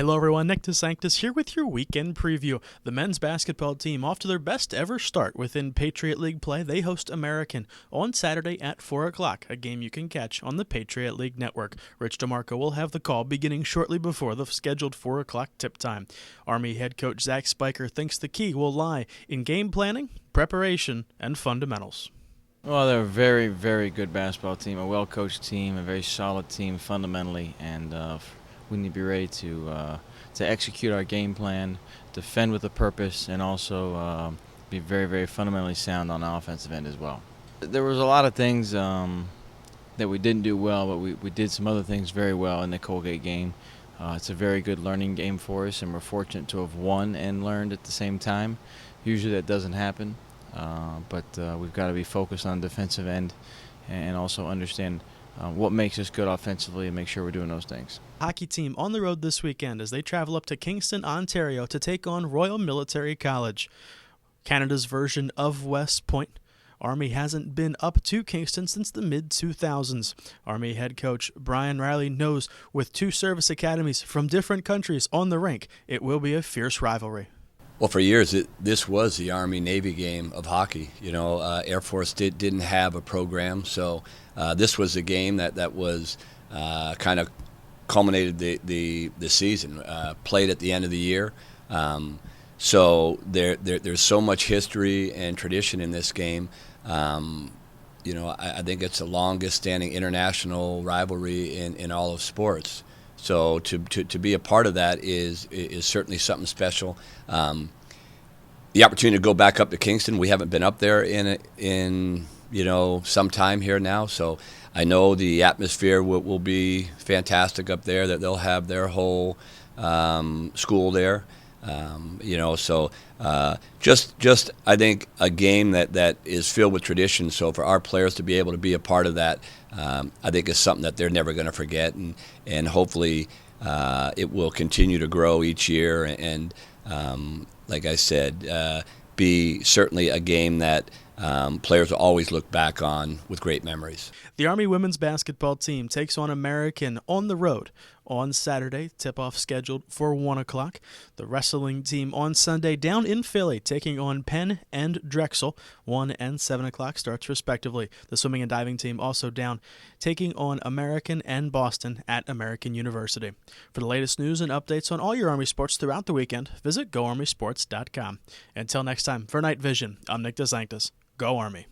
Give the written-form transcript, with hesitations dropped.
Hello everyone, Nick DeSanctis here with your weekend preview. The men's basketball team off to their best ever start within Patriot League play. They host American on Saturday at 4 o'clock, a game you can catch on the Patriot League Network. Rich DeMarco will have the call beginning shortly before the scheduled 4 o'clock tip time. Army head coach Zach Spiker thinks the key will lie in game planning, preparation, and fundamentals. Well, they're a very, very good basketball team, a well-coached team, a very solid team fundamentally, and we need to be ready to execute our game plan, defend with a purpose, and also be very, very fundamentally sound on the offensive end as well. There was a lot of things that we didn't do well, but we did some other things very well in the Colgate game. It's a very good learning game for us, and we're fortunate to have won and learned at the same time. Usually that doesn't happen, but we've got to be focused on the defensive end and also understand what makes us good offensively and make sure we're doing those things. Hockey team on the road this weekend as they travel up to Kingston, Ontario to take on Royal Military College, Canada's version of West Point. Army hasn't been up to Kingston since the mid-2000s. Army head coach Brian Riley knows with two service academies from different countries on the rink, it will be a fierce rivalry. Well, for years, this was the Army-Navy game of hockey. You know, Air Force didn't have a program, so this was a game that was kind of culminated the season, played at the end of the year. So there's so much history and tradition in this game. You know, I think it's the longest-standing international rivalry in all of sports. So to be a part of that is certainly something special. The opportunity to go back up to Kingston, we haven't been up there in some time here now. So I know the atmosphere will be fantastic up there. That they'll have their whole school there. Just I think a game that is filled with tradition. So for our players to be able to be a part of that, I think is something that they're never going to forget, and hopefully it will continue to grow each year. And like I said, be certainly a game that players will always look back on with great memories. The Army women's basketball team takes on American on the road on Saturday, tip-off scheduled for 1 o'clock. The wrestling team on Sunday down in Philly, taking on Penn and Drexel, 1 and 7 o'clock starts respectively. The swimming and diving team also down, taking on American and Boston at American University. For the latest news and updates on all your Army sports throughout the weekend, visit GoArmySports.com. Until next time, for Night Vision, I'm Nick DeSanctis. Go Army.